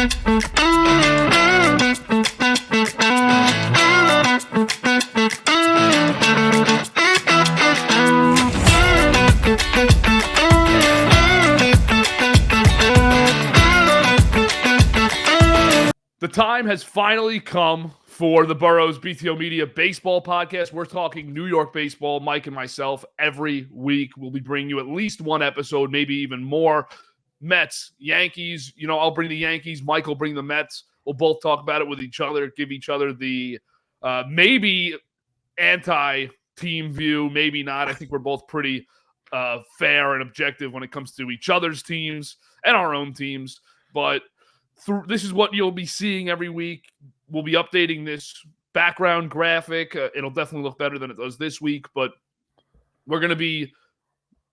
The time has finally come for the Burrows BTO Media Baseball Podcast. We're talking New York baseball, Mike and myself, every week. We'll be bringing you at least one episode, maybe even more. Mets, Yankees. I'll bring the Yankees. Mike will bring the Mets. We'll both talk about it with each other, give each other the maybe anti-team view, maybe not. I think we're both pretty fair and objective when it comes to each other's teams and our own teams. But this is what you'll be seeing every week. We'll be updating this background graphic. It'll definitely look better than it does this week, but we're going to be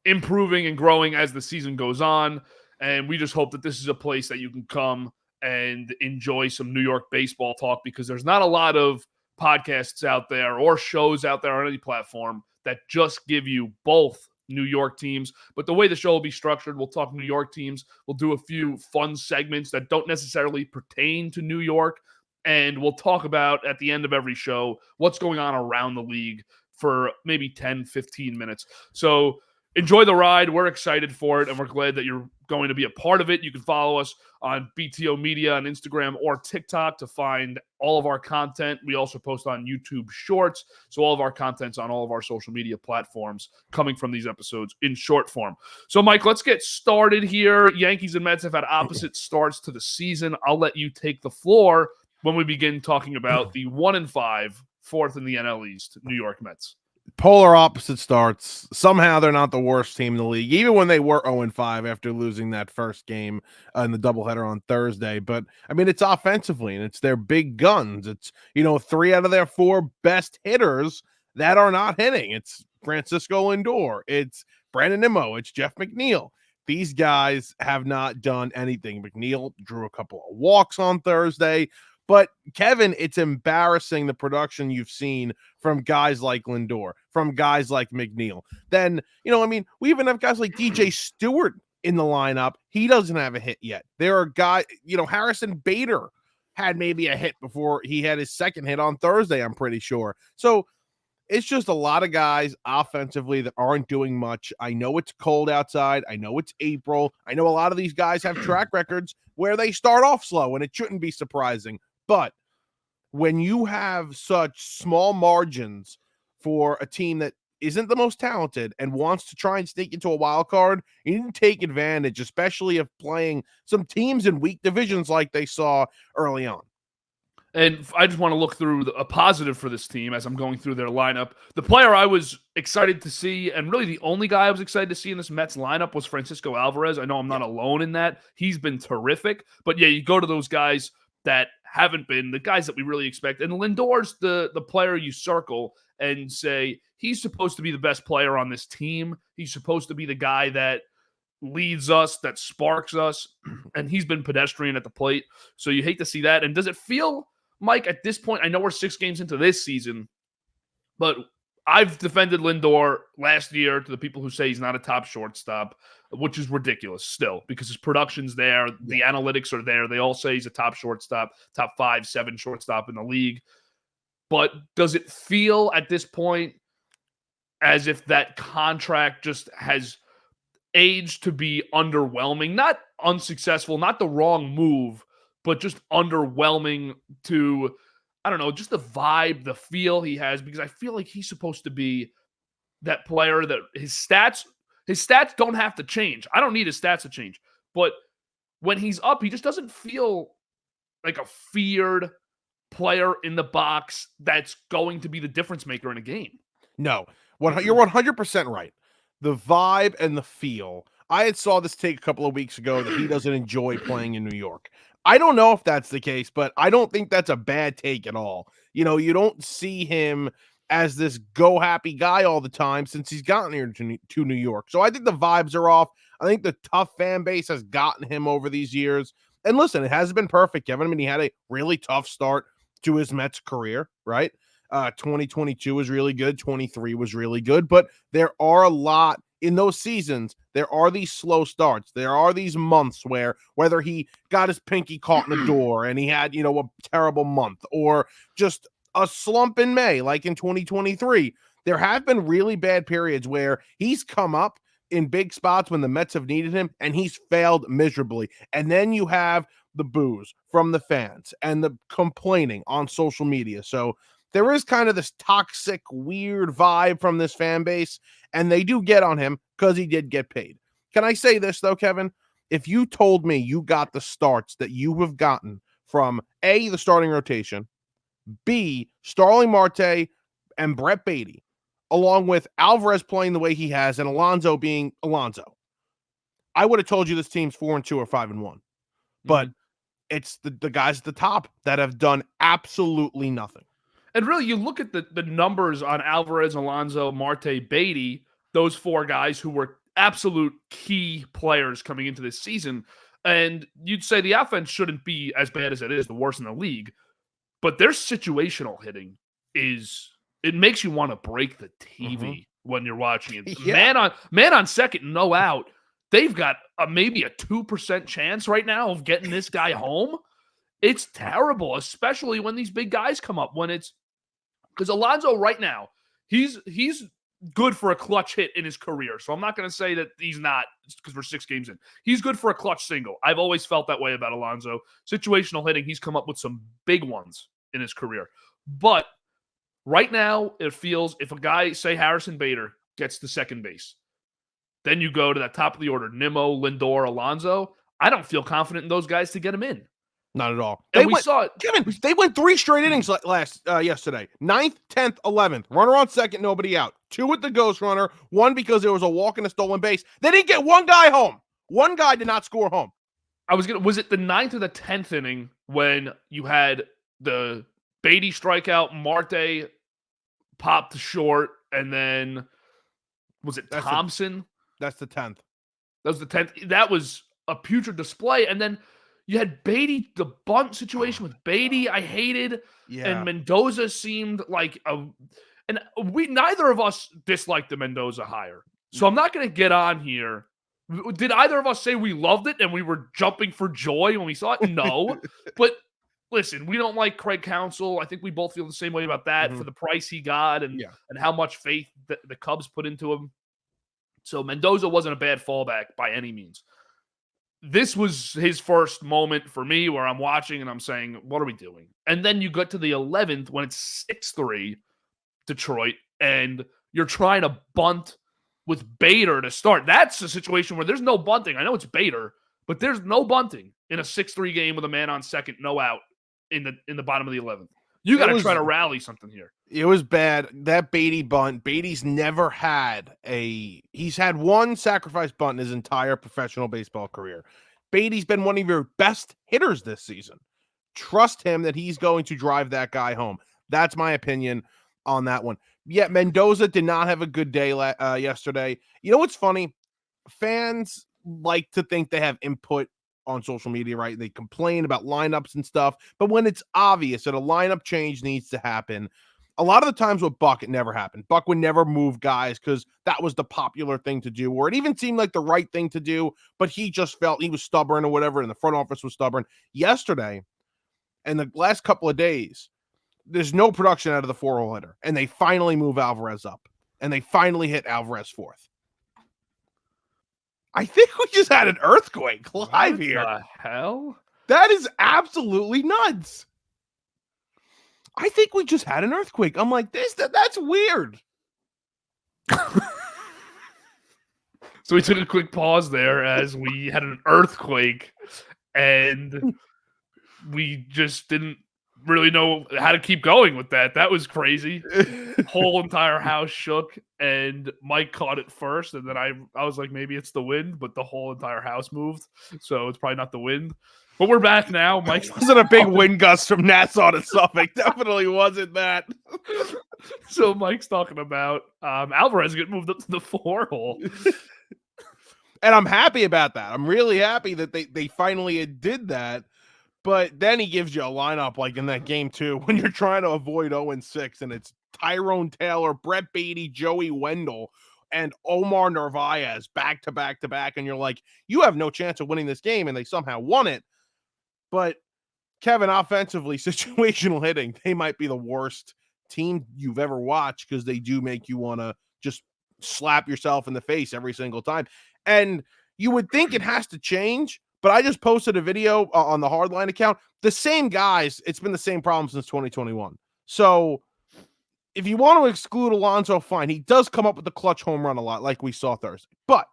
improving and growing as the season goes on, and we just hope that this is a place that you can come and enjoy some New York baseball talk, because there's not a lot of podcasts out there or shows out there on any platform that just give you both New York teams. But the way the show will be structured, we'll talk New York teams. We'll do a few fun segments that don't necessarily pertain to New York. And we'll talk about, at the end of every show, what's going on around the league for maybe 10, 15 minutes. So enjoy the ride. We're excited for it, and we're glad that you're going to be a part of it. You can follow us on BTO Media on Instagram or TikTok to find all of our content. We also post on YouTube Shorts, so all of our content's on all of our social media platforms coming from these episodes in short form. So, Mike, let's get started here. Yankees and Mets have had opposite starts to the season. I'll let you take the floor when we begin talking about the 1-5, fourth in the NL East, New York Mets. Polar opposite starts. Somehow they're not the worst team in the league, even when they were 0-5 after losing that first game in the doubleheader on Thursday. But I mean, it's offensively, and it's their big guns. It's 3 out of their 4 best hitters that are not hitting. It's Francisco Lindor, it's Brandon Nimmo, it's Jeff McNeil. These guys have not done anything. McNeil drew a couple of walks on Thursday. But, Kevin, it's embarrassing the production you've seen from guys like Lindor, from guys like McNeil. Then, we even have guys like DJ Stewart in the lineup. He doesn't have a hit yet. There are guys, Harrison Bader had maybe a hit before he had his second hit on Thursday, I'm pretty sure. So it's just a lot of guys offensively that aren't doing much. I know it's cold outside. I know it's April. I know a lot of these guys have track records where they start off slow, and it shouldn't be surprising. But when you have such small margins for a team that isn't the most talented and wants to try and sneak into a wild card, you need to take advantage, especially of playing some teams in weak divisions like they saw early on. And I just want to look through a positive for this team as I'm going through their lineup. The player I was excited to see, and really the only guy I was excited to see in this Mets lineup, was Francisco Alvarez. I know I'm not alone in that. He's been terrific. But yeah, you go to those guys that haven't been, the guys that we really expect. And Lindor's the player you circle and say, he's supposed to be the best player on this team. He's supposed to be the guy that leads us, that sparks us. And he's been pedestrian at the plate. So you hate to see that. And does it feel, Mike, at this point, I know we're 6 games into this season, but I've defended Lindor last year to the people who say he's not a top shortstop, which is ridiculous still, because his production's there. The analytics are there. They all say he's a top shortstop, top 5, 7 shortstop in the league. But does it feel at this point as if that contract just has aged to be underwhelming? Not unsuccessful, not the wrong move, but just underwhelming to, I don't know, just the vibe, the feel he has, because I feel like he's supposed to be that player that his stats don't have to change. I don't need his stats to change. But when he's up, he just doesn't feel like a feared player in the box that's going to be the difference maker in a game. No, you're 100% right. The vibe and the feel. I had saw this take a couple of weeks ago that he doesn't enjoy playing in New York. I don't know if that's the case, but I don't think that's a bad take at all. You don't see him as this go-happy guy all the time since he's gotten here to New York. So I think the vibes are off. I think the tough fan base has gotten him over these years. And listen, it hasn't been perfect, Kevin. I mean, he had a really tough start to his Mets career, right? 2022 was really good. 23 was really good. But there are a lot in those seasons, there are these slow starts. There are these months where whether he got his pinky caught in the door and he had, a terrible month, or just a slump in May, like in 2023, there have been really bad periods where he's come up in big spots when the Mets have needed him and he's failed miserably. And then you have the boos from the fans and the complaining on social media. So there is kind of this toxic, weird vibe from this fan base, and they do get on him because he did get paid. Can I say this, though, Kevin? If you told me you got the starts that you have gotten from A, the starting rotation, B, Starling Marte and Brett Beatty, along with Alvarez playing the way he has and Alonso being Alonso, I would have told you this team's 4-2 or 5-1. But it's the guys at the top that have done absolutely nothing. And really, you look at the numbers on Alvarez, Alonso, Marte, Beatty, those four guys who were absolute key players coming into this season, and you'd say the offense shouldn't be as bad as it is, the worst in the league, but their situational hitting it makes you want to break the TV when you're watching it. Yeah. Man on second, no out. They've got maybe a 2% chance right now of getting this guy home. It's terrible, especially when these big guys come up. Because Alonso right now, he's good for a clutch hit in his career. So I'm not going to say that he's not because we're 6 games in. He's good for a clutch single. I've always felt that way about Alonso. Situational hitting, he's come up with some big ones in his career. But right now, it feels if a guy, say Harrison Bader, gets to second base, then you go to that top of the order, Nimmo, Lindor, Alonso. I don't feel confident in those guys to get him in. Not at all. And we saw it. Kevin, they went 3 straight innings yesterday. 9th, 10th, 11th. Runner on second, nobody out. 2 with the ghost runner. 1 because there was a walk and a stolen base. They didn't get one guy home. One guy did not score home. Was it the 9th or the 10th inning when you had the Beatty strikeout, Marte popped to short, and then was it Thompson? That's the 10th. That was the 10th. That was a putrid display. And then you had Beatty, the bunt situation with Beatty, I hated. Yeah. And Mendoza seemed like neither of us disliked the Mendoza hire. So I'm not going to get on here. Did either of us say we loved it and we were jumping for joy when we saw it? No. But listen, we don't like Craig Counsell. I think we both feel the same way about that for the price he got and how much faith the Cubs put into him. So Mendoza wasn't a bad fallback by any means. This was his first moment for me where I'm watching and I'm saying, what are we doing? And then you get to the 11th when it's 6-3 Detroit and you're trying to bunt with Bader to start. That's a situation where there's no bunting. I know it's Bader, but there's no bunting in a 6-3 game with a man on second, no out in the bottom of the 11th. You got to try to rally something here. It was bad. That Beatty bunt, Beatty's never had he's had one sacrifice bunt in his entire professional baseball career. Beatty's been one of your best hitters this season. Trust him that he's going to drive that guy home. That's my opinion on that one. Yeah, Mendoza did not have a good day yesterday. You know what's funny? Fans like to think they have input on social media, right? They complain about lineups and stuff, but when it's obvious that a lineup change needs to happen, a lot of the times with Buck, it never happened. Buck would never move guys because that was the popular thing to do, or it even seemed like the right thing to do, but he just felt he was stubborn or whatever, and the front office was stubborn. Yesterday, and the last couple of days, there's no production out of the 4-hole hitter, and they finally move Alvarez up, and they finally hit Alvarez 4th. I think we just had an earthquake live here. What the hell? That is absolutely nuts. I think we just had an earthquake. I'm like, that's weird. So we took a quick pause there as we had an earthquake and we just didn't really know how to keep going with that. That was crazy. Whole entire house shook and Mike caught it first. And then I was like, maybe it's the wind, but the whole entire house moved. So it's probably not the wind. But we're back now. Mike wasn't a big wind gust from Nassau to Suffolk. Definitely wasn't that. So Mike's talking about Alvarez getting moved up to the 4-hole. And I'm happy about that. I'm really happy that they finally did that. But then he gives you a lineup like in that game too, when you're trying to avoid 0-6, and it's Tyrone Taylor, Brett Beatty, Joey Wendell. and Omar Narvaez back to back to back, and you're like, you have no chance of winning this game, and they somehow won it. But Kevin, offensively, situational hitting, they might be the worst team you've ever watched because they do make you want to just slap yourself in the face every single time. And you would think it has to change, but I just posted a video on the Hardline account. The same guys, it's been the same problem since 2021. So if you want to exclude Alonso, fine. He does come up with the clutch home run a lot, like we saw Thursday. But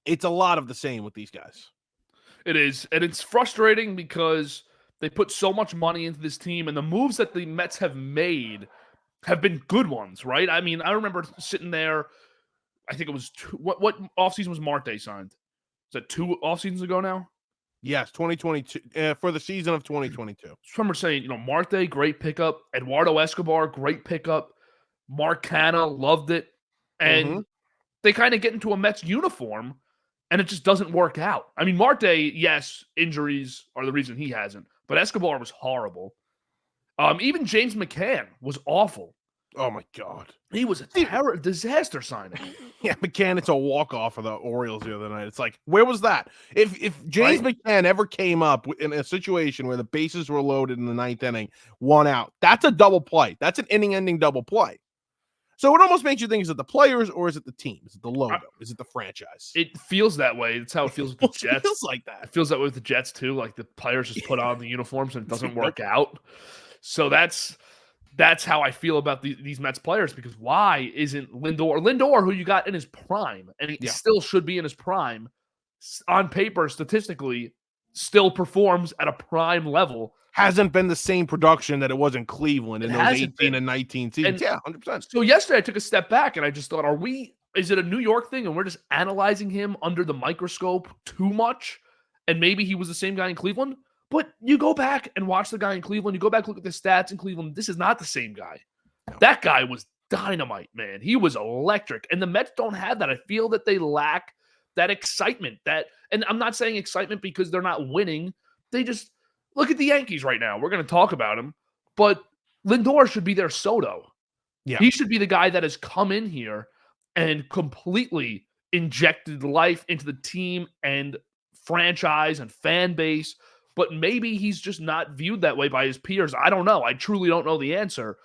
it's a lot of the same with these guys. It is, and it's frustrating because they put so much money into this team, and the moves that the Mets have made have been good ones, right? I mean, I remember sitting there, I think it was what offseason was Marte signed? Is that 2 off seasons ago now? Yes, 2022, for the season of 2022. I remember saying, Marte, great pickup. Eduardo Escobar, great pickup. Mark Canha, loved it. And they kind of get into a Mets uniform, and it just doesn't work out. I mean, Marte, yes, injuries are the reason he hasn't, but Escobar was horrible. Even James McCann was awful. Oh, my God. He was a disaster signing. Yeah, McCann, it's a walk-off for the Orioles the other night. It's like, where was that? If James McCann ever came up in a situation where the bases were loaded in the 9th inning, 1 out, that's a double play. That's an inning-ending double play. So it almost makes you think, is it the players or is it the team? Is it the logo? Is it the franchise? It feels that way. That's how it feels with the Jets. It feels like that. It feels that way with the Jets, too. Like, the players just put on the uniforms and it doesn't work out. So that's how I feel about these Mets players, because why isn't Lindor, who you got in his prime, and he still should be in his prime, on paper, statistically, still performs at a prime level. Hasn't been the same production that it was in Cleveland in those 18 and 19 seasons. Yeah, 100%. So yesterday I took a step back and I just thought, is it a New York thing and we're just analyzing him under the microscope too much? And maybe he was the same guy in Cleveland? But you go back and watch the guy in Cleveland. You go back, look at the stats in Cleveland. This is not the same guy. No. That guy was dynamite, man. He was electric. And the Mets don't have that. I feel that they lack that excitement. And I'm not saying excitement because they're not winning. They just look at the Yankees right now. We're going to talk about him. But Lindor should be their Soto. Yeah. He should be the guy that has come in here and completely injected life into the team and franchise and fan base. But maybe he's just not viewed that way by his peers. I don't know. I truly don't know the answer.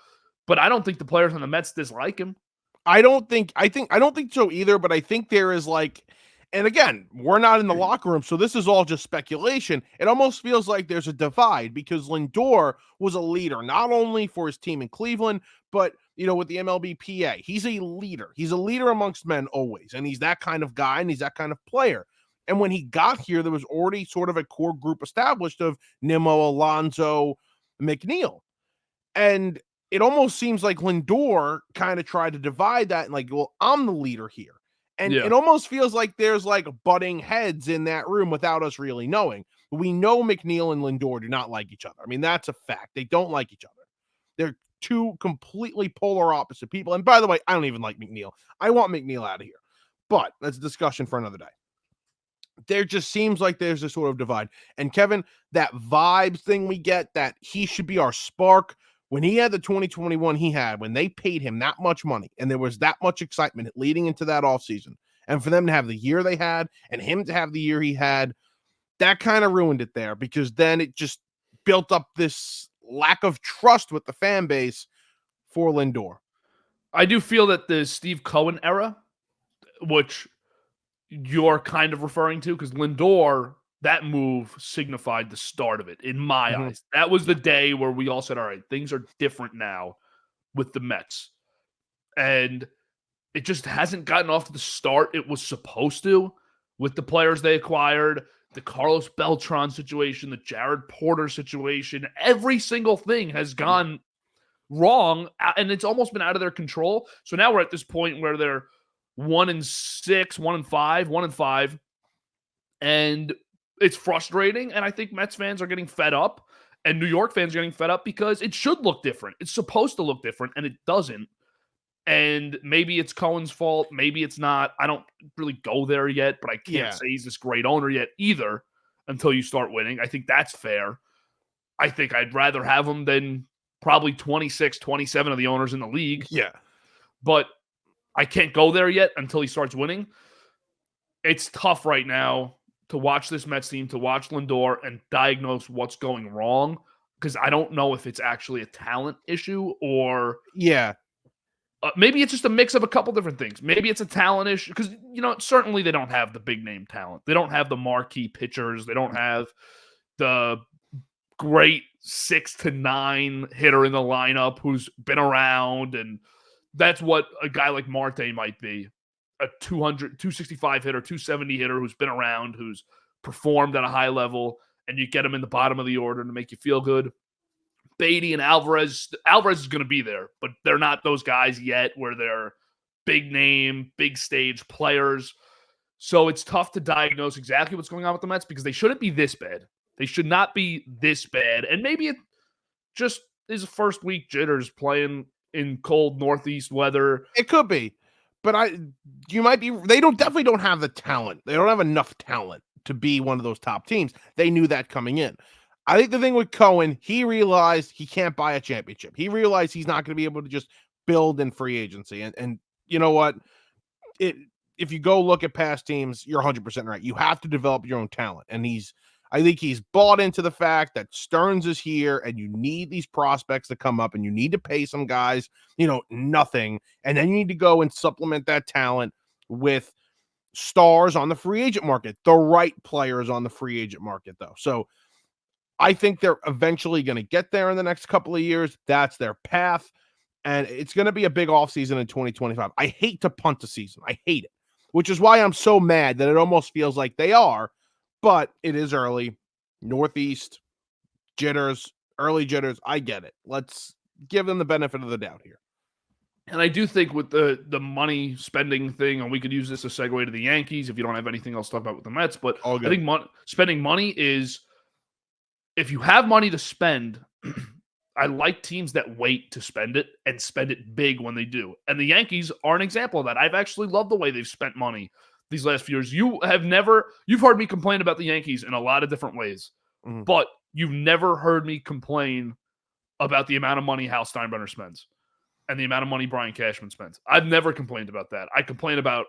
But I don't think the players on the Mets dislike him. I don't think so either, but I think there is and again, we're not in the locker room, so this is all just speculation. It almost feels like there's a divide because Lindor was a leader, not only for his team in Cleveland, but with the MLBPA. He's a leader. He's a leader amongst men always, and he's that kind of guy, and he's that kind of player. And when he got here, there was already sort of a core group established of Nimmo, Alonso, McNeil. And it almost seems like Lindor kind of tried to divide that and I'm the leader here. And it almost feels like there's butting heads in that room without us really knowing. We know McNeil and Lindor do not like each other. I mean, that's a fact. They don't like each other. They're two completely polar opposite people. And by the way, I don't even like McNeil. I want McNeil out of here. But that's a discussion for another day. There just seems like there's a sort of divide. And Kevin, that vibes thing we get, that he should be our spark. When he had the 2021 when they paid him that much money and there was that much excitement leading into that offseason, and for them to have the year they had and him to have the year he had, that kind of ruined it there, because then it just built up this lack of trust with the fan base for Lindor. I do feel that the Steve Cohen era, which you're kind of referring to, because Lindor, that move signified the start of it in my eyes. That was the day where we all said, all right, things are different now with the Mets. And it just hasn't gotten off to the start it was supposed to with the players they acquired, the Carlos Beltran situation, the Jared Porter situation. Every single thing has gone wrong, and it's almost been out of their control. So now we're at this point where they're 1-6, 1-5, 1-5, and it's frustrating. And I think Mets fans are getting fed up, and New York fans are getting fed up because it should look different. It's supposed to look different, and it doesn't. And maybe it's Cohen's fault. Maybe it's not. I don't really go there yet, but I can't say he's this great owner yet either until you start winning. I think that's fair. I think I'd rather have him than probably 26, 27 of the owners in the league. Yeah. But I can't go there yet until he starts winning. It's tough right now to watch this Mets team, to watch Lindor and diagnose what's going wrong, because I don't know if it's actually a talent issue or maybe it's just a mix of a couple different things. Maybe it's a talent issue because, certainly they don't have the big name talent. They don't have the marquee pitchers. They don't have the great 6 to 9 hitter in the lineup who's been around. And that's what a guy like Marte might be. A 265 hitter, 270 hitter who's been around, who's performed at a high level, and you get him in the bottom of the order to make you feel good. Beatty and Alvarez is going to be there, but they're not those guys yet where they're big name, big stage players. So it's tough to diagnose exactly what's going on with the Mets because they shouldn't be this bad. They should not be this bad. And maybe it just is first week jitters playing in cold Northeast weather. It could be. But they definitely don't have the talent. They don't have enough talent to be one of those top teams. They knew that coming in. I think the thing with Cohen, he realized he can't buy a championship. He realized he's not going to be able to just build in free agency. And you know what? If you go look at past teams, you're 100% right. You have to develop your own talent. And I think he's bought into the fact that Stearns is here and you need these prospects to come up and you need to pay some guys, nothing. And then you need to go and supplement that talent with stars on the free agent market, the right players on the free agent market, though. So I think they're eventually going to get there in the next couple of years. That's their path. And it's going to be a big offseason in 2025. I hate to punt the season. I hate it, which is why I'm so mad that it almost feels like they are. But it is early. Northeast, jitters, early jitters. I get it. Let's give them the benefit of the doubt here. And I do think with the money spending thing, and we could use this as a segue to the Yankees if you don't have anything else to talk about with the Mets, but I think spending money is, if you have money to spend, I like teams that wait to spend it and spend it big when they do. And the Yankees are an example of that. I've actually loved the way they've spent money these last few years. You've heard me complain about the Yankees in a lot of different ways, but you've never heard me complain about the amount of money Hal Steinbrenner spends and the amount of money Brian Cashman spends. I've never complained about that. I complain about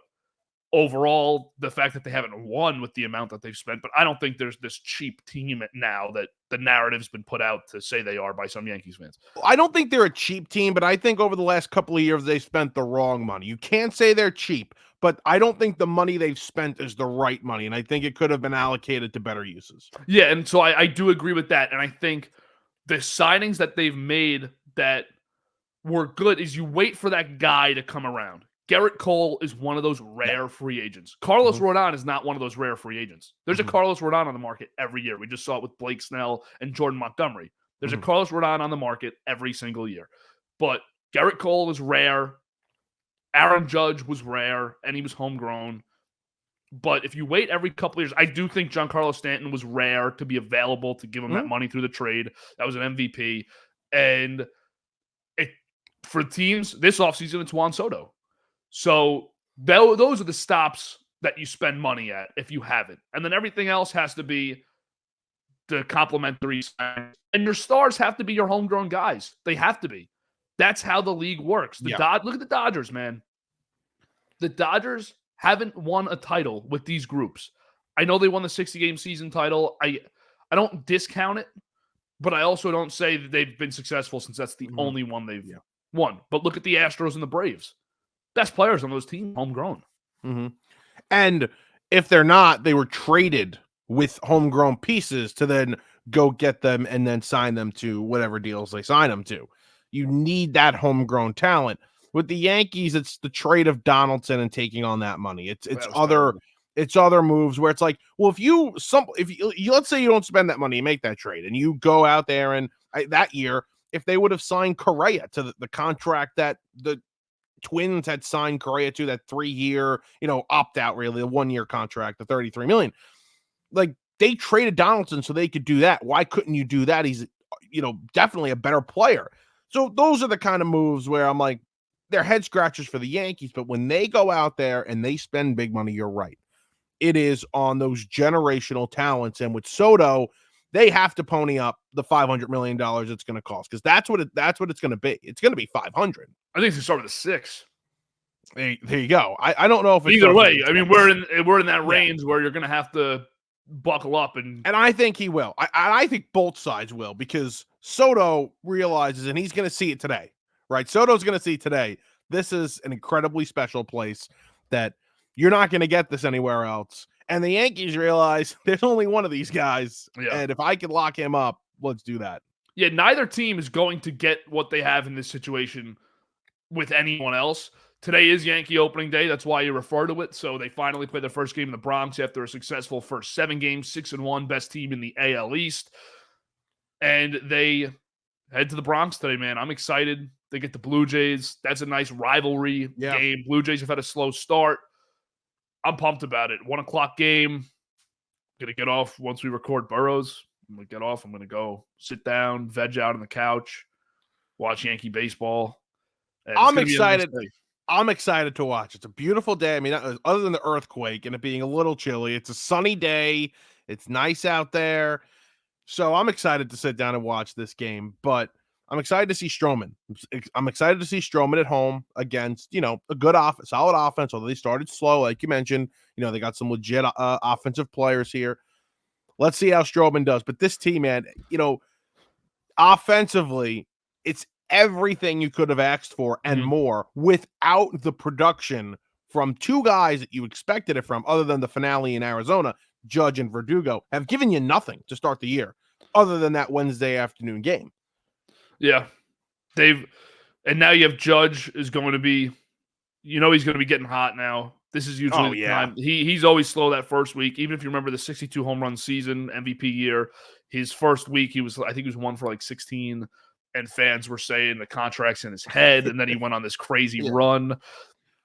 overall the fact that they haven't won with the amount that they've spent, but I don't think there's this cheap team now that the narrative's been put out to say they are by some Yankees fans. I don't think they're a cheap team, but I think over the last couple of years they spent the wrong money. You can't say they're cheap, but I don't think the money they've spent is the right money, and I think it could have been allocated to better uses. Yeah, and so I do agree with that, and I think the signings that they've made that were good is you wait for that guy to come around. Garrett Cole is one of those rare free agents. Carlos Rodon is not one of those rare free agents. There's a Carlos Rodon on the market every year. We just saw it with Blake Snell and Jordan Montgomery. There's a Carlos Rodon on the market every single year. But Garrett Cole is rare. Aaron Judge was rare, and he was homegrown. But if you wait every couple of years, I do think Giancarlo Stanton was rare to be available to give him that money through the trade. That was an MVP. And for teams this offseason, it's Juan Soto. So those are the stops that you spend money at if you have it. And then everything else has to be the complementary signs. And your stars have to be your homegrown guys. They have to be. That's how the league works. Look at the Dodgers, man. The Dodgers haven't won a title with these groups. I know they won the 60-game season title. I don't discount it, but I also don't say that they've been successful since that's the only one they've won. But look at the Astros and the Braves. Best players on those teams, homegrown. And if they're not, they were traded with homegrown pieces to then go get them and then sign them to whatever deals they sign them to. You need that homegrown talent. With the Yankees, it's the trade of Donaldson and taking on that money. It's other moves where it's like, well, if you let's say you don't spend that money, you make that trade, and you go out there and that year, if they would have signed Correa to the contract that the Twins had signed Correa to, that 3-year, opt out, really, a 1-year contract, the $33 million. Like, they traded Donaldson so they could do that. Why couldn't you do that? He's, definitely a better player. So those are the kind of moves where I'm like, they're head scratchers for the Yankees, but when they go out there and they spend big money, you're right. It is on those generational talents. And with Soto, they have to pony up the $500 million it's going to cost, because that's what it's going to be. It's going to be $500. I think it's going to start with a 6. There you go. I don't know if it's Either way, I mean, we're in that range where you're going to have to buckle up, and I think he will. I think both sides will, because Soto realizes, and he's going to see it today, right? Soto's going to see today. This is an incredibly special place that you're not going to get this anywhere else. And the Yankees realize there's only one of these guys, and if I can lock him up, let's do that. Yeah, neither team is going to get what they have in this situation with anyone else. Today is Yankee opening day. That's why you refer to it. So they finally played their first game in the Bronx after a successful first 7 games, 6-1, best team in the AL East. And they head to the Bronx today, man. I'm excited. They get the Blue Jays. That's a nice rivalry game. Blue Jays have had a slow start. I'm pumped about it. 1 o'clock game. Going to get off once we record Burrows. I'm going to get off. I'm going to go sit down, veg out on the couch, watch Yankee baseball. I'm excited. I'm excited to watch. It's a beautiful day. I mean, other than the earthquake and it being a little chilly, it's a sunny day. It's nice out there. So I'm excited to sit down and watch this game. But I'm excited to see Stroman. I'm excited to see Stroman at home against, a good solid offense, although they started slow, like you mentioned. They got some legit offensive players here. Let's see how Stroman does. But this team, man, offensively, it's everything you could have asked for and more, without the production from 2 guys that you expected it from, other than the finale in Arizona. Judge and Verdugo have given you nothing to start the year other than that Wednesday afternoon game. Yeah. And now you have Judge is going to be, he's going to be getting hot now. This is usually the time. He's always slow that first week. Even if you remember the 62 home run season, MVP year, his first week, I think he was 1 for like 16. And fans were saying the contract's in his head, and then he went on this crazy run.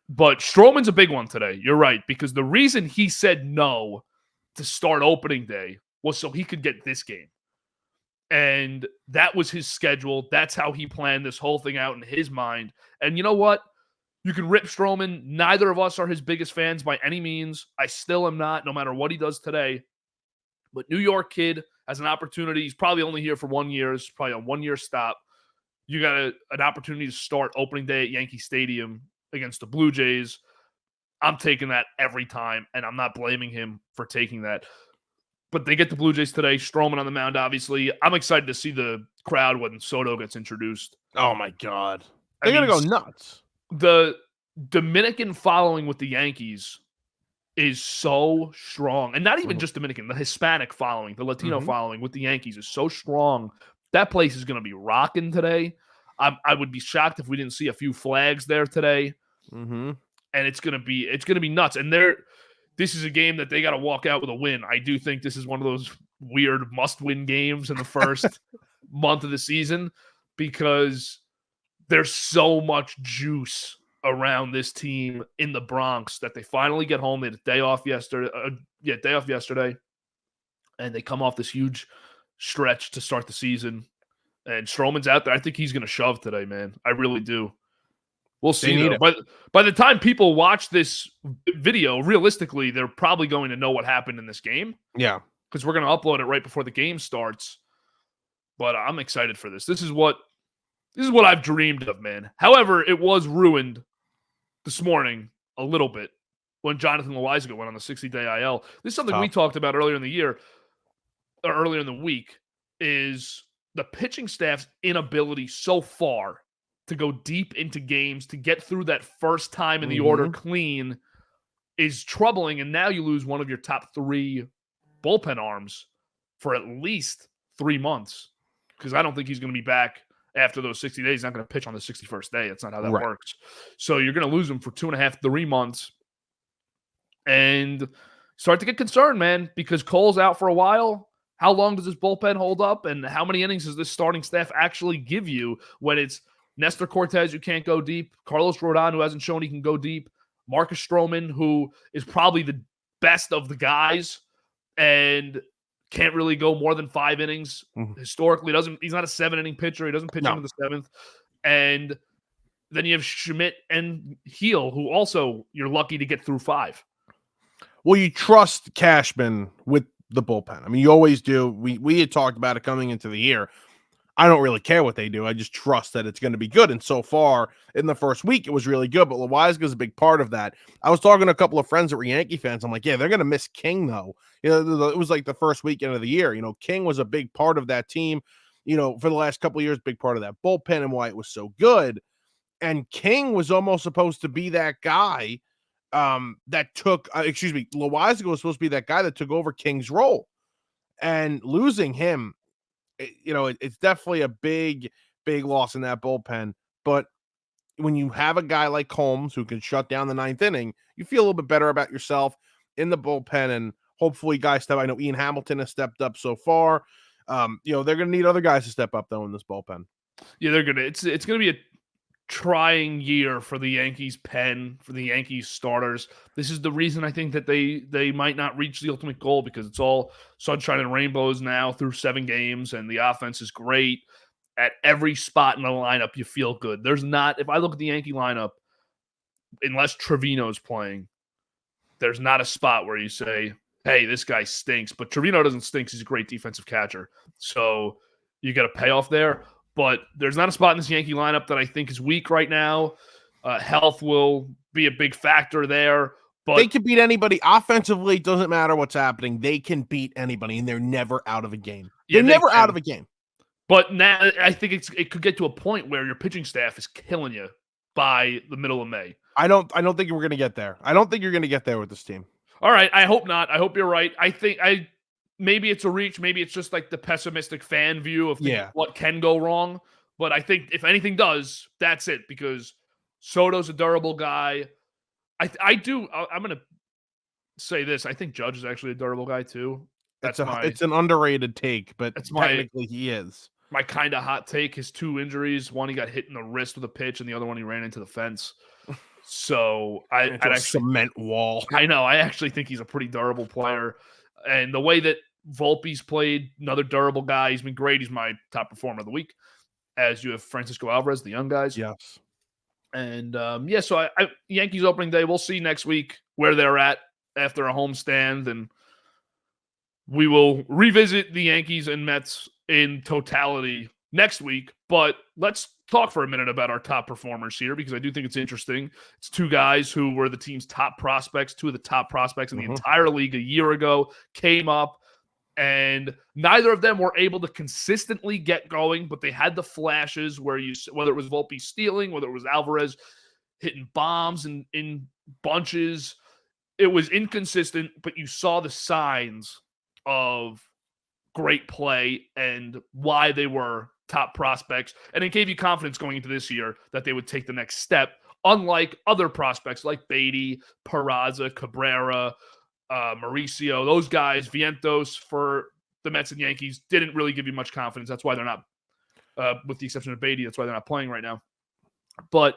But Stroman's a big one today. You're right, because the reason he said no to start opening day was so he could get this game. And that was his schedule. That's how he planned this whole thing out in his mind. And you know what? You can rip Stroman. Neither of us are his biggest fans by any means. I still am not, no matter what he does today. But New York kid has an opportunity. He's probably only here for 1 year. It's probably a 1-year stop. You got an opportunity to start opening day at Yankee Stadium against the Blue Jays. I'm taking that every time, and I'm not blaming him for taking that. But they get the Blue Jays today. Stroman on the mound, obviously. I'm excited to see the crowd when Soto gets introduced. Oh, my God. They're going to go nuts. The Dominican following with the Yankees is so strong. And not even just Dominican. The Hispanic following, the Latino following with the Yankees is so strong. That place is going to be rocking today. I would be shocked if we didn't see a few flags there today. And it's going to be nuts. And this is a game that they got to walk out with a win. I do think this is one of those weird must-win games in the first month of the season, because there's so much juice around this team in the Bronx that they finally get home. They had a day off yesterday. And they come off this huge stretch to start the season. And Stroman's out there. I think he's going to shove today, man. I really do. We'll see. But by the time people watch this video, realistically, they're probably going to know what happened in this game. Yeah. Because we're going to upload it right before the game starts. But I'm excited for this. This is what I've dreamed of, man. However, it was ruined this morning a little bit when Jonathan Loaizaga went on the 60-day IL. This is something we talked about earlier in the year, or earlier in the week, is the pitching staff's inability so far to go deep into games, to get through that first time in the order clean, is troubling. And now you lose one of your top 3 bullpen arms for at least 3 months, because I don't think he's going to be back after those 60 days. He's not going to pitch on the 61st day. That's not how that works. So you're going to lose him for 2.5, 3 months. And start to get concerned, man, because Cole's out for a while. How long does this bullpen hold up? And how many innings does this starting staff actually give you when it's Nestor Cortez, who can't go deep, Carlos Rodon, who hasn't shown he can go deep, Marcus Stroman, who is probably the best of the guys and can't really go more than 5 innings. Historically, he's not a 7-inning pitcher. He doesn't pitch into the 7th. And then you have Schmidt and Heel, who also you're lucky to get through 5. Well, you trust Cashman with the bullpen. I mean, you always do. We had talked about it coming into the year. I don't really care what they do. I just trust that it's going to be good. And so far in the first week, it was really good. But Loizaga is a big part of that. I was talking to a couple of friends that were Yankee fans. I'm like, yeah, they're going to miss King though. It was like the first weekend of the year. King was a big part of that team. For the last couple of years, big part of that bullpen and why it was so good. And King was almost supposed to be that guy that took. Loizaga was supposed to be that guy that took over King's role, and losing him. It's definitely a big, big loss in that bullpen. But when you have a guy like Holmes who can shut down the ninth inning, you feel a little bit better about yourself in the bullpen. And hopefully guys step. I know Ian Hamilton has stepped up so far. They're going to need other guys to step up though in this bullpen. Yeah, they're gonna. It's going to be a trying year for the Yankees pen, for the Yankees starters. This is the reason I think that they might not reach the ultimate goal, because it's all sunshine and rainbows now through 7 games, and the offense is great at every spot in the lineup. You feel good. There's not, if I look at the Yankee lineup, unless Trevino's playing, there's not a spot where you say, hey, this guy stinks. But Trevino doesn't stink. He's a great defensive catcher. So you got a payoff there. But there's not a spot in this Yankee lineup that I think is weak right now. Health will be a big factor there. But they can beat anybody. Offensively, it doesn't matter what's happening. They can beat anybody, and they're never out of a game. They're never out of a game. But now I think it could get to a point where your pitching staff is killing you by the middle of May. I don't think we're going to get there. I don't think you're going to get there with this team. All right. I hope not. I hope you're right. Maybe it's a reach. Maybe it's just like the pessimistic fan view of what can go wrong. But I think if anything does, that's it, because Soto's a durable guy. I'm going to say this. I think Judge is actually a durable guy too. It's an underrated take, but technically he is. My kind of hot take. His 2 injuries. One, he got hit in the wrist with a pitch, and the other one, he ran into the fence. So I'd actually cement wall. I know. I actually think he's a pretty durable player. And the way that Volpe's played, another durable guy. He's been great. He's my top performer of the week. As you have Francisco Alvarez, the young guys. Yes. And so Yankees opening day, we'll see next week where they're at after a homestand, and we will revisit the Yankees and Mets in totality next week. But let's talk for a minute about our top performers here, because I do think it's interesting. It's 2 guys who were the team's top prospects, 2 of the top prospects in the entire league a year ago, came up, and neither of them were able to consistently get going, but they had the flashes whether it was Volpe stealing, whether it was Alvarez hitting bombs in bunches. It was inconsistent, but you saw the signs of great play and why they were top prospects. And it gave you confidence going into this year that they would take the next step, unlike other prospects like Beatty, Peraza, Cabrera, Mauricio, those guys, Vientos for the Mets and Yankees, didn't really give you much confidence. That's why they're not, with the exception of Beatty, that's why they're not playing right now. But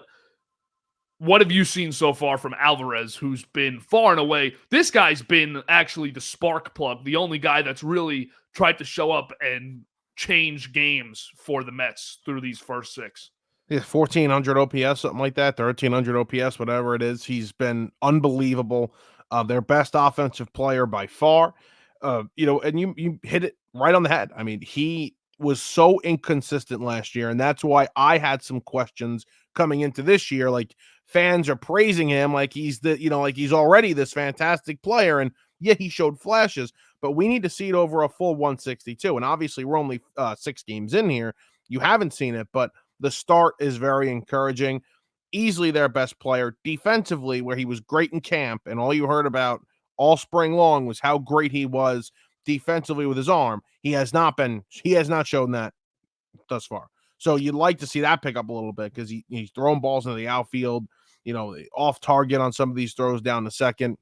what have you seen so far from Alvarez, who's been far and away? This guy's been actually the spark plug, the only guy that's really tried to show up and change games for the Mets through these first 6. Yeah, 1,400 OPS, something like that, 1,300 OPS, whatever it is. He's been unbelievable. Their best offensive player by far. And you hit it right on the head. I mean, he was so inconsistent last year, and that's why I had some questions coming into this year. Like, fans are praising him like he's he's already this fantastic player, and yeah, he showed flashes, but we need to see it over a full 162. And obviously, we're only 6 games in here. You haven't seen it, but the start is very encouraging. Easily their best player defensively, where he was great in camp, and all you heard about all spring long was how great he was defensively with his arm. He has not shown that thus far. So you'd like to see that pick up a little bit, because he's throwing balls into the outfield, off target on some of these throws down the second.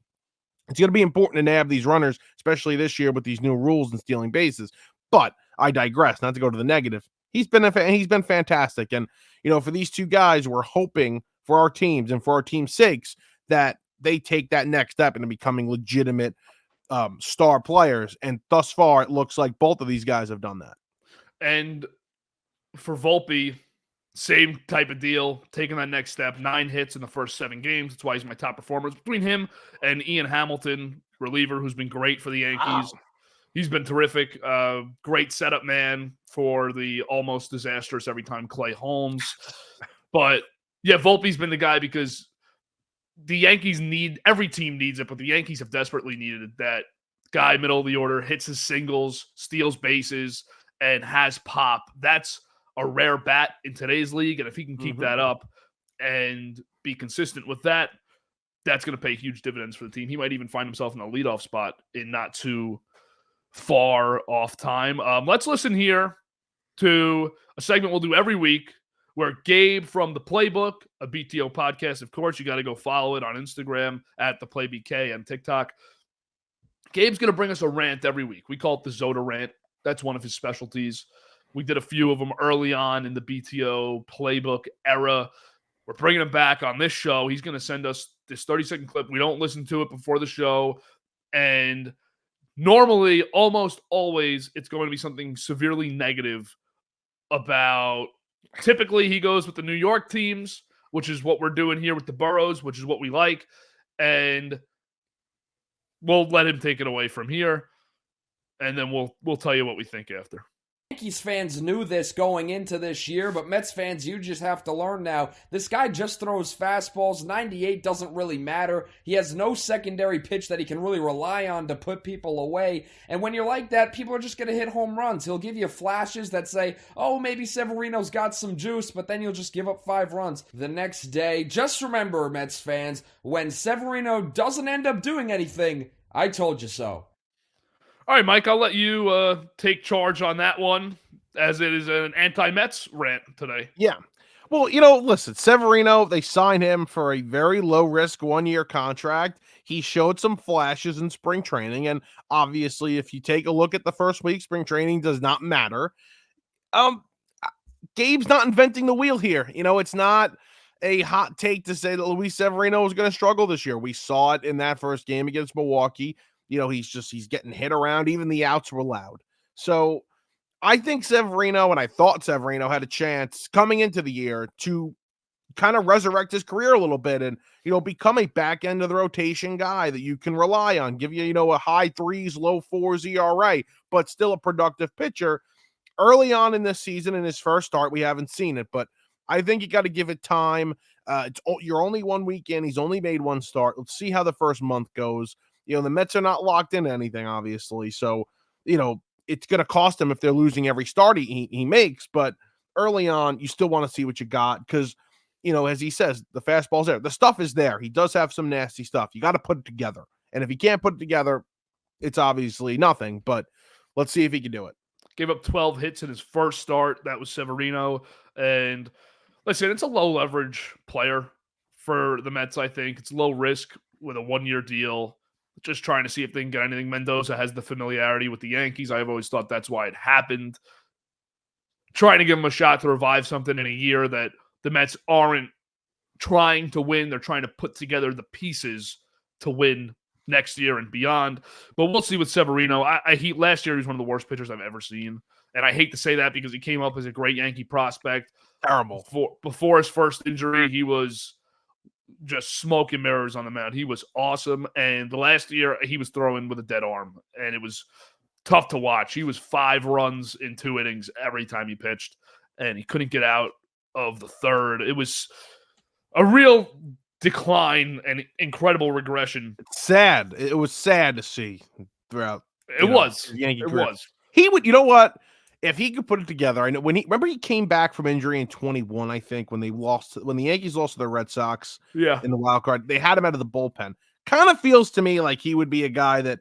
It's going to be important to nab these runners, especially this year with these new rules and stealing bases. But I digress, not to go to the negative. He's been fantastic. And, for these 2 guys, we're hoping for our teams and for our team's sakes that they take that next step into becoming legitimate star players. And thus far, it looks like both of these guys have done that. And for Volpe, same type of deal, taking that next step, 9 hits in the first 7 games. That's why he's my top performer. Between him and Ian Hamilton, reliever, who's been great for the Yankees. Wow. He's been terrific. Great setup man for the almost disastrous every time Clay Holmes. But yeah, Volpe's been the guy because the Yankees every team needs it, but the Yankees have desperately needed it. That guy, middle of the order, hits his singles, steals bases, and has pop. That's a rare bat in today's league. And if he can keep that up and be consistent with that, that's going to pay huge dividends for the team. He might even find himself in a leadoff spot in not too far off time. Let's listen here to a segment we'll do every week where Gabe from The Playbook, a BTO podcast, of course, you got to go follow it on Instagram at The Play BK and TikTok. Gabe's going to bring us a rant every week. We call it the Zoda rant. That's one of his specialties. We did a few of them early on in the BTO Playbook era. We're bringing him back on this show. He's going to send us this 30-second clip. We don't listen to it before the show. And normally, almost always, it's going to be something severely negative about, typically he goes with the New York teams, which is what we're doing here with the Boroughs, which is what we like. And we'll let him take it away from here. And then we'll tell you what we think after. Yankees fans knew this going into this year, but Mets fans, you just have to learn now. This guy just throws fastballs. 98 doesn't really matter. He has no secondary pitch that he can really rely on to put people away. And when you're like that, people are just going to hit home runs. He'll give you flashes that say, oh, maybe Severino's got some juice, but then you'll just give up 5 runs. The next day, just remember, Mets fans, when Severino doesn't end up doing anything, I told you so. All right, Mike, I'll let you take charge on that one, as it is an anti-Mets rant today. Yeah. Well, listen, Severino, they signed him for a very low-risk 1-year contract. He showed some flashes in spring training, and obviously, if you take a look at the first week, spring training does not matter. Gabe's not inventing the wheel here. It's not a hot take to say that Luis Severino is going to struggle this year. We saw it in that first game against Milwaukee. He's getting hit around. Even the outs were loud. So I think Severino, and I thought Severino had a chance coming into the year to kind of resurrect his career a little bit and, become a back end of the rotation guy that you can rely on, give you, a high 3s, low 4s ERA, but still a productive pitcher. Early on in this season, in his first start, we haven't seen it, but I think you got to give it time. You're only 1 week in. He's only made 1 start. Let's see how the first month goes. The Mets are not locked into anything, obviously. So, it's going to cost him if they're losing every start he makes. But early on, you still want to see what you got because, as he says, the fastball's there. The stuff is there. He does have some nasty stuff. You got to put it together. And if he can't put it together, it's obviously nothing. But let's see if he can do it. Gave up 12 hits in his first start. That was Severino. And listen, it's a low-leverage player for the Mets, I think. It's low risk with a 1-year deal. Just trying to see if they can get anything. Mendoza has the familiarity with the Yankees. I've always thought that's why it happened. Trying to give him a shot to revive something in a year that the Mets aren't trying to win. They're trying to put together the pieces to win next year and beyond. But we'll see with Severino. Last year he was one of the worst pitchers I've ever seen. And I hate to say that because he came up as a great Yankee prospect. Terrible. Before his first injury, he was just smoke and mirrors on the mound. He was awesome. And the last year, he was throwing with a dead arm. And it was tough to watch. He was 5 runs in 2 innings every time he pitched. And he couldn't get out of the third. It was a real decline and incredible regression. It's sad. It was sad to see throughout. It was. Yankee it career. was. He would, you know what? If he could put it together, I know remember he came back from injury in 21, I think, when the Yankees lost to the Red Sox in the wild card. They had him out of the bullpen. Kind of feels to me like he would be a guy that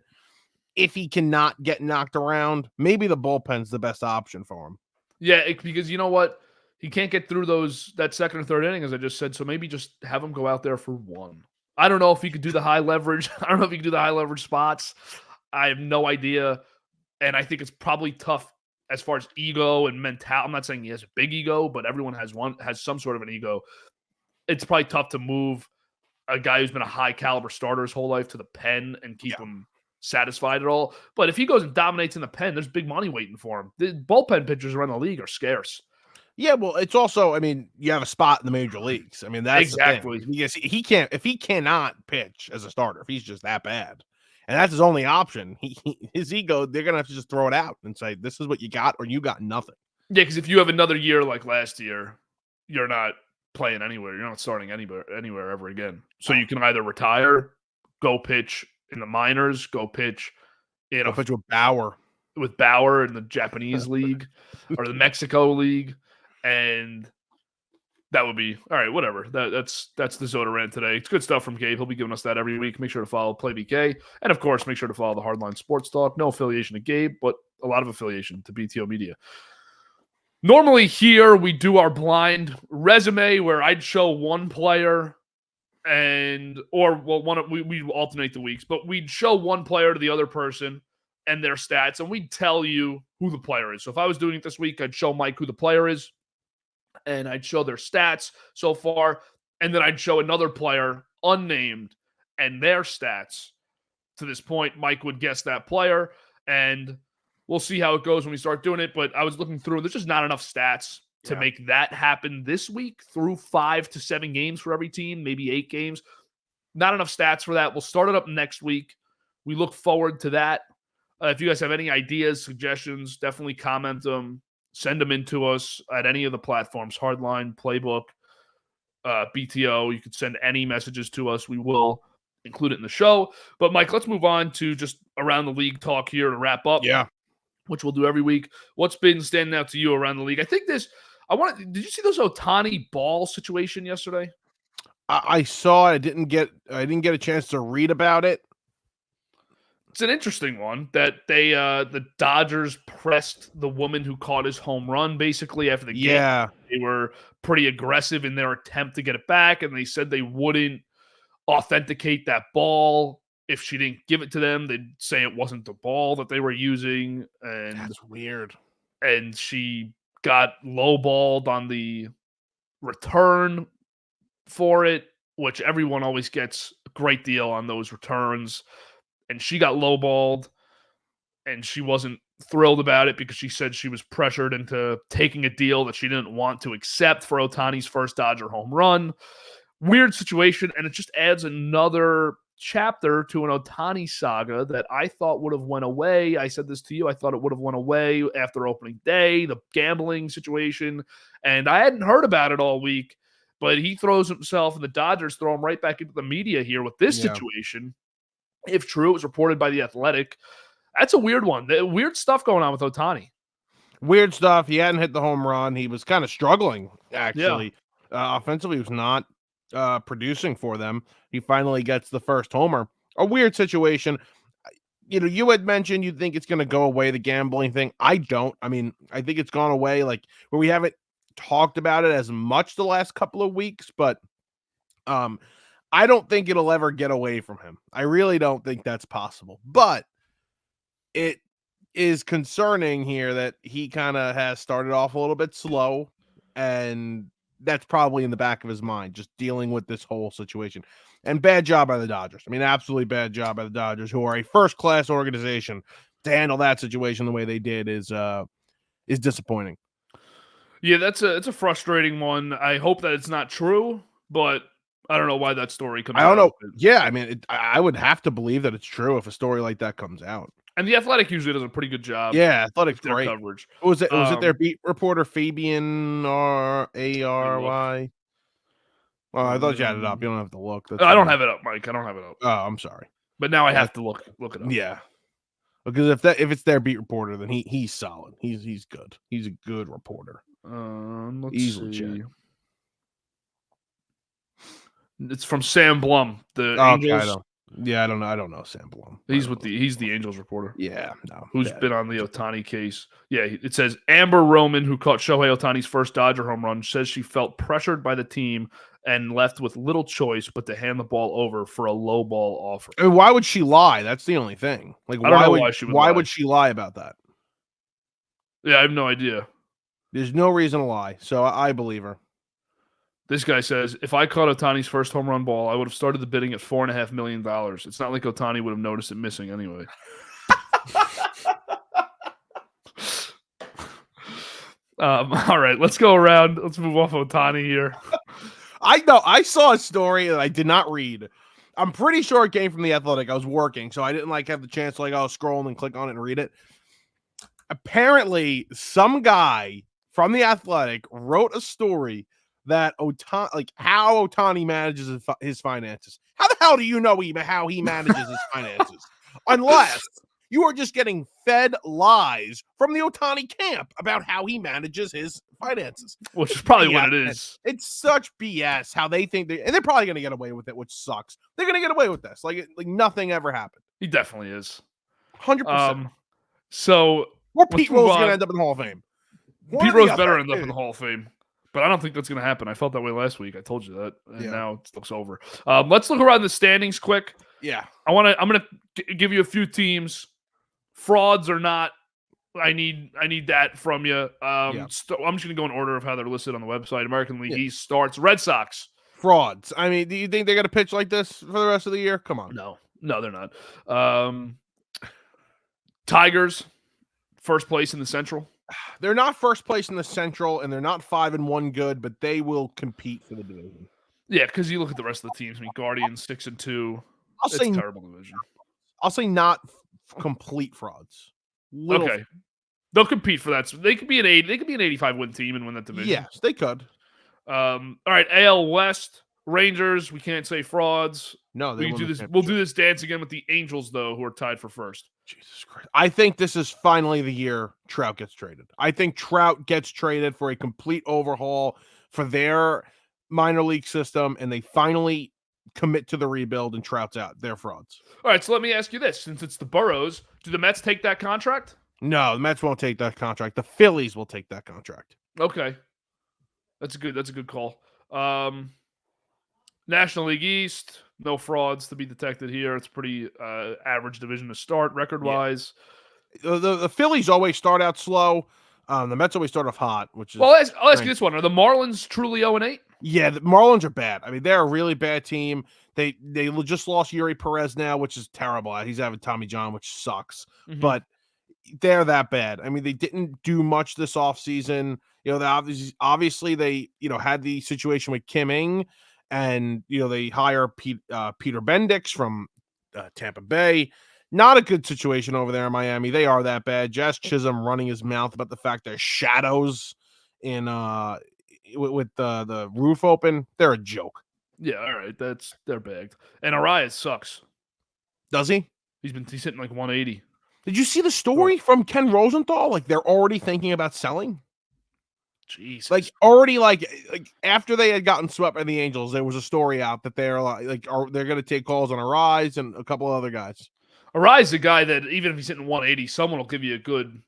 if he cannot get knocked around, maybe the bullpen's the best option for him. Yeah, because you know what? He can't get through that second or third inning, as I just said, so maybe just have him go out there for 1. I don't know if he could do the high leverage. I don't know if he could do the high leverage spots. I have no idea. And I think it's probably tough as far as ego and mentality. I'm not saying he has a big ego, but everyone has some sort of an ego. It's probably tough to move a guy who's been a high caliber starter his whole life to the pen and keep him satisfied at all. But if he goes and dominates in the pen, there's big money waiting for him. The bullpen pitchers around the league are scarce. Yeah, well, it's also, you have a spot in the major leagues. That's exactly because if he cannot pitch as a starter, if he's just that bad, And that's his only option. His ego, they're going to have to just throw it out and say, this is what you got, or you got nothing. Yeah, because if you have another year like last year, you're not playing anywhere. You're not starting anywhere ever again. So you can either retire, go pitch in the minors, go pitch in Go pitch with Bauer. With Bauer in the Japanese league or the Mexico league, and that would be all right. Whatever. That's the Zoda rant today. It's good stuff from Gabe. He'll be giving us that every week. Make sure to follow Play BK, and of course, make sure to follow the Hardline Sports Talk. No affiliation to Gabe, but a lot of affiliation to BTO Media. Normally here we do our blind resume where I'd show one player we alternate the weeks, but we'd show one player to the other person and their stats, and we'd tell you who the player is. So if I was doing it this week, I'd show Mike who the player is, and I'd show their stats so far, and then I'd show another player, unnamed, and their stats. To this point, Mike would guess that player, and we'll see how it goes when we start doing it, but I was looking through. There's just not enough stats to make that happen this week through 5 to 7 games for every team, maybe 8 games. Not enough stats for that. We'll start it up next week. We look forward to that. If you guys have any ideas, suggestions, definitely comment them. Send them in to us at any of the platforms, Hardline, Playbook, BTO. You can send any messages to us. We will include it in the show. But, Mike, let's move on to just around the league talk here to wrap up. Yeah. Which we'll do every week. What's been standing out to you around the league? I think did you see those Ohtani ball situation yesterday? I saw it. I didn't get a chance to read about it. It's an interesting one that the Dodgers pressed the woman who caught his home run basically after the game. Yeah. They were pretty aggressive in their attempt to get it back, and they said they wouldn't authenticate that ball. If she didn't give it to them, they'd say it wasn't the ball that they were using. And that's weird. And she got lowballed on the return for it, which everyone always gets a great deal on those returns. And she got lowballed, and she wasn't thrilled about it because she said she was pressured into taking a deal that she didn't want to accept for Ohtani's first Dodger home run. Weird situation, and it just adds another chapter to an Ohtani saga that I thought would have went away. I said this to you. I thought it would have went away after opening day, the gambling situation, and I hadn't heard about it all week, but he throws himself, and the Dodgers throw him right back into the media here with this situation. If true, it was reported by The Athletic. That's a weird one. Weird stuff going on with Ohtani. Weird stuff. He hadn't hit the home run. He was kind of struggling, actually. Yeah. Offensively, he was not producing for them. He finally gets the first homer. A weird situation. You had mentioned you think it's going to go away, the gambling thing. I don't. I mean, I think it's gone away, like, where we haven't talked about it as much the last couple of weeks, but I don't think it'll ever get away from him. I really don't think that's possible. But it is concerning here that he kind of has started off a little bit slow, and that's probably in the back of his mind, just dealing with this whole situation. And bad job by the Dodgers. I mean, absolutely bad job by the Dodgers, who are a first-class organization. To handle that situation the way they did is disappointing. Yeah, it's a frustrating one. I hope that it's not true, but I don't know why that story comes out. I don't know. Yeah, I mean, I would have to believe that it's true if a story like that comes out. And The Athletic usually does a pretty good job. Yeah, Athletic's their great coverage. Was it their beat reporter Fabian Ary? Well, I thought you had it up. You don't have to look. I don't have it up, Mike. I don't have it up. Oh, I'm sorry. But now I have to look it up. Yeah. Because if it's their beat reporter, then he's solid. He's good. He's a good reporter. Let's Easily see. check. It's from Sam Blum, the Angels. I don't know Sam Blum. He's the Angels reporter. Yeah, no. Who's been on the Ohtani case. Yeah, it says Amber Roman, who caught Shohei Ohtani's first Dodger home run, says she felt pressured by the team and left with little choice but to hand the ball over for a low ball offer. I mean, why would she lie? That's the only thing. Like, I don't know why she would lie. Why would she lie about that? Yeah, I have no idea. There's no reason to lie, so I believe her. This guy says, if I caught Ohtani's first home run ball, I would have started the bidding at $4.5 million. It's not like Ohtani would have noticed it missing anyway. All right, let's go around. Let's move off Ohtani here. I know. I saw a story that I did not read. I'm pretty sure it came from The Athletic. I was working, so I didn't have the chance to scroll and click on it and read it. Apparently, some guy from The Athletic wrote a story that how Ohtani manages his finances. How the hell do you know how he manages his finances? Unless you are just getting fed lies from the Ohtani camp about how he manages his finances. Which is probably what it is. It's such BS how they think and they're probably going to get away with it, which sucks. They're going to get away with this. Like nothing ever happened. He definitely is. 100%. So or Pete Rose is going to end up in the Hall of Fame. Pete Rose better end up in the Hall of Fame. But I don't think that's going to happen. I felt that way last week. I told you that, and now it looks over. Let's look around the standings quick. Yeah, I'm going to give you a few teams, frauds or not. I need that from you. I'm just going to go in order of how they're listed on the website. American League East starts. Red Sox. Frauds. I mean, do you think they're going to pitch like this for the rest of the year? Come on. No, they're not. Tigers, first place in the Central. They're not first place in the Central, and they're not 5-1 good, but they will compete for the division. Yeah, because you look at the rest of the teams. I mean, Guardians 6-2. It's a terrible division. I'll say not complete frauds. Okay, they'll compete for that. So they could be an 80. They could be an 85-win team and win that division. Yes, they could. All right, AL West Rangers. We can't say frauds. No, we can do this. We'll do this dance again with the Angels, though, who are tied for first. Jesus Christ. I think this is finally the year Trout gets traded. I think Trout gets traded for a complete overhaul for their minor league system, and they finally commit to the rebuild, and Trout's out. They're frauds. All right, so let me ask you this. Since it's the Burrows, do the Mets take that contract? No, the Mets won't take that contract. The Phillies will take that contract. Okay. That's a good call. National League East, no frauds to be detected here. It's pretty average division to start record-wise. Yeah. The Phillies always start out slow. The Mets always start off hot, which is I'll ask you this one. Are the Marlins truly 0-8? Yeah, the Marlins are bad. I mean, they're a really bad team. They just lost Yuri Perez now, which is terrible. He's having Tommy John, which sucks. Mm-hmm. But they're that bad. I mean, they didn't do much this offseason. They obviously they had the situation with Kim Ng, and they hire Peter Bendix from Tampa Bay. Not a good situation over there in Miami. They are that bad. Jazz Chisholm running his mouth about the fact there's shadows in with the roof open. They're a joke. Yeah, all right. They're bagged. And Arias sucks. Does he? He's hitting like 180. Did you see the story from Ken Rosenthal? Like they're already thinking about selling. Jesus. Like already, like after they had gotten swept by the Angels, there was a story out that they're they're going to take calls on Arias and a couple other guys. Arias is a guy that even if he's hitting 180, someone will give you a good.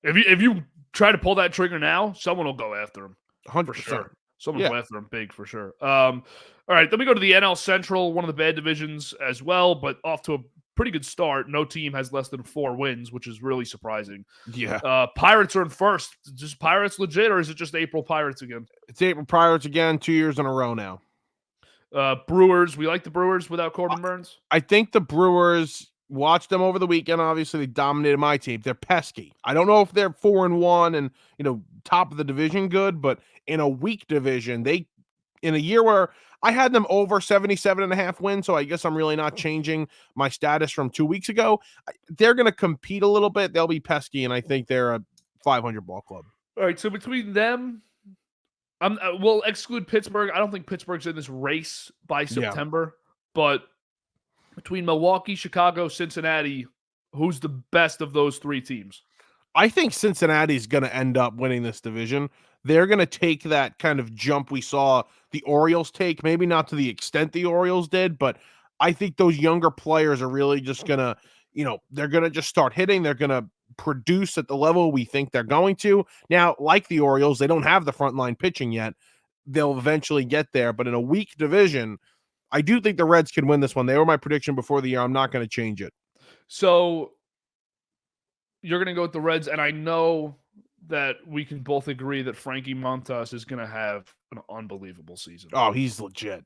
If you try to pull that trigger now, someone will go after him. 100%. For sure. Someone will go after him big for sure. All right, then we go to the NL Central, one of the bad divisions as well, but off to a pretty good start. No team has less than 4 wins, which is really surprising. Yeah. Pirates are in first. Just Pirates legit, or is it just April Pirates again? It's April Pirates again, 2 years in a row now. Brewers. We like the Brewers without Corbin Burns. I think the Brewers, watched them over the weekend. Obviously, they dominated my team. They're pesky. I don't know if they're 4-1 and top of the division good, but in a weak division, in a year where I had them over 77.5 wins, so I guess I'm really not changing my status from 2 weeks ago. They're going to compete a little bit. They'll be pesky, and I think they're a 500 ball club. All right, so between them, we'll exclude Pittsburgh. I don't think Pittsburgh's in this race by September, but between Milwaukee, Chicago, Cincinnati, who's the best of those 3 teams? I think Cincinnati's going to end up winning this division. They're going to take that kind of jump we saw the Orioles take, maybe not to the extent the Orioles did, but I think those younger players are really just going to, they're going to just start hitting. They're going to produce at the level we think they're going to. Now, like the Orioles, they don't have the frontline pitching yet. They'll eventually get there, but in a weak division, I do think the Reds can win this one. They were my prediction before the year. I'm not going to change it. So you're going to go with the Reds, and I know that we can both agree that Frankie Montas is going to have an unbelievable season. Oh, he's legit.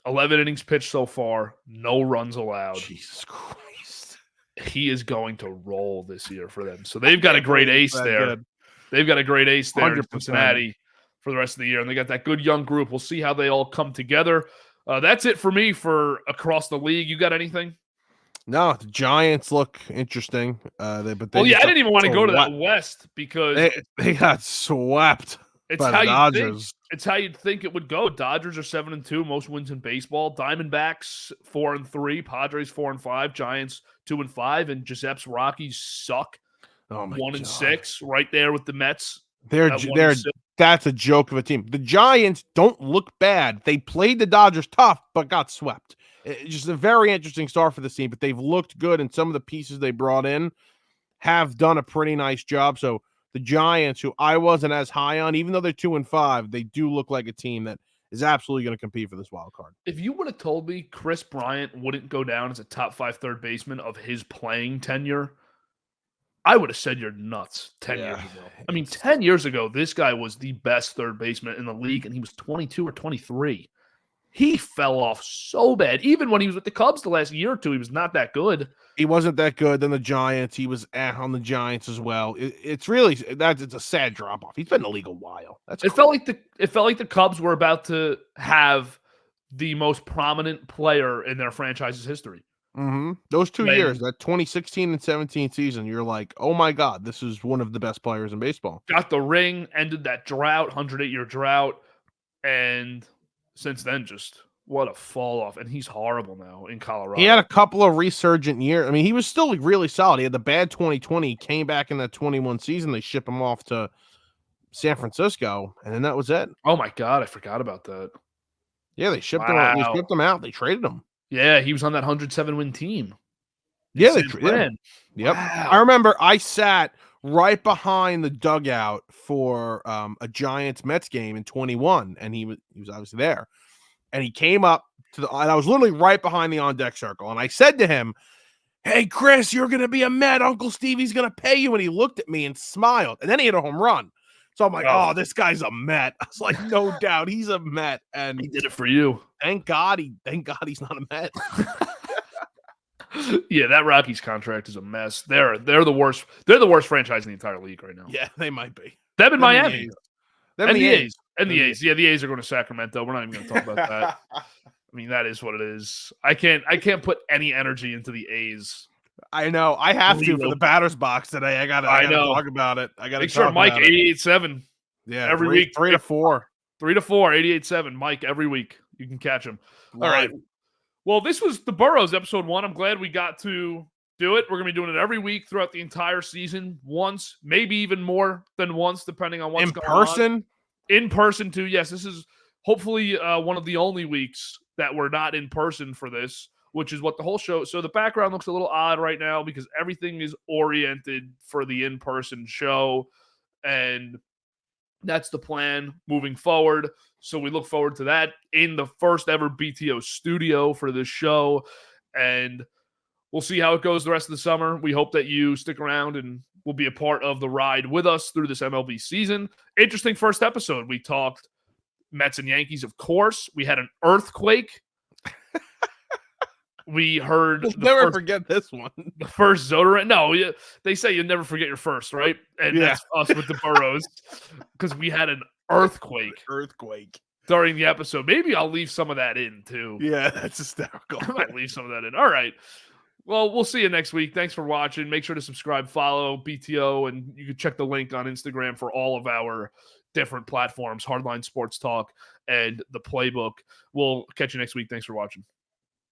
11 innings pitched so far, no runs allowed. Jesus Christ. He is going to roll this year for them. So they've got a great ace there. Good. They've got a great ace there 100%. In Cincinnati for the rest of the year, and they got that good young group. We'll see how they all come together. That's it for me for across the league. You got anything? No, the Giants look interesting. They I just didn't even want to go to that swept. West because They got swept it's by how the you think. Dodgers. It's how you'd think it would go. Dodgers are 7-2, most wins in baseball. Diamondbacks 4-3, Padres 4-5, Giants 2-5, and Giuseppe's Rockies suck. Oh my 1-6, right there with the Mets. They're at 1-6. that's a joke of a team. The Giants don't look bad. They played the Dodgers tough, but got swept. It's just a very interesting start for the team, but they've looked good, and some of the pieces they brought in have done a pretty nice job. So the Giants, who I wasn't as high on, even though they're 2-5, they do look like a team that is absolutely going to compete for this wild card. If you would have told me Chris Bryant wouldn't go down as a top 5 third baseman of his playing tenure, I would have said you're nuts 10 years ago. I mean, 10 years ago, this guy was the best third baseman in the league, and he was 22 or 23. He fell off so bad. Even when he was with the Cubs the last year or two, he was not that good. He wasn't that good. Then the Giants, he was on the Giants as well. It's really it's a sad drop off. He's been in the league a while. It felt like the Cubs were about to have the most prominent player in their franchise's history. Those 2 years, that 2016 and 17 season, you're like, oh my God, this is one of the best players in baseball. Got the ring, ended that drought, 108-year drought, and since then, just what a fall off. And he's horrible now in Colorado. He had a couple of resurgent years. I mean, he was still really solid. He had the bad 2020. He came back in that 21 season. They ship him off to San Francisco, and then that was it. Oh my God, I forgot about that. Yeah, they shipped him out. They shipped him out. They traded him. Yeah, he was on that 107-win team. Yeah, they traded him. Yep. Wow. I remember I sat right behind the dugout for a Giants-Mets game in 21, and he was obviously there. And he came up and I was literally right behind the on-deck circle. And I said to him, hey, Chris, you're going to be a Met. Uncle Stevie's going to pay you. And he looked at me and smiled. And then he hit a home run. So I'm like, oh, this guy's a Met. I was like, no doubt, he's a Met. And he did it for you. Thank God he's not a Met. Yeah, that Rockies contract is a mess. They're the worst. They're the worst franchise in the entire league right now. Yeah, they might be. Them in Miami. And the A's. And the A's. Yeah, the A's are going to Sacramento. We're not even going to talk about that. I mean, that is what it is. I can't put any energy into the A's. I know. I have to for the batter's box today. I gotta talk about it. I gotta make sure Mike 88.7. Yeah, every week. 3 to 4. 3 to 4, 88.7. Mike every week. You can catch him. All right. Well, this was the Burrows episode 1. I'm glad we got to do it. We're going to be doing it every week throughout the entire season. Once, maybe even more than once, depending on what's going on. In person, too. Yes, this is hopefully one of the only weeks that we're not in person for this, which is what the whole show. So the background looks a little odd right now because everything is oriented for the in-person show. And that's the plan moving forward. So we look forward to that in the first ever BTO studio for this show. And we'll see how it goes the rest of the summer. We hope that you stick around and will be a part of the ride with us through this MLB season. Interesting first episode. We talked Mets and Yankees, of course. We had an earthquake. We heard... never forget this one. The first Zoderant. No, they say you never forget your first, right? And that's us with the Burrows because we had an earthquake during the episode. Maybe I'll leave some of that in, too. Yeah, that's hysterical. I might leave some of that in. All right. Well, we'll see you next week. Thanks for watching. Make sure to subscribe, follow BTO, and you can check the link on Instagram for all of our different platforms, Hardline Sports Talk and The Playbook. We'll catch you next week. Thanks for watching.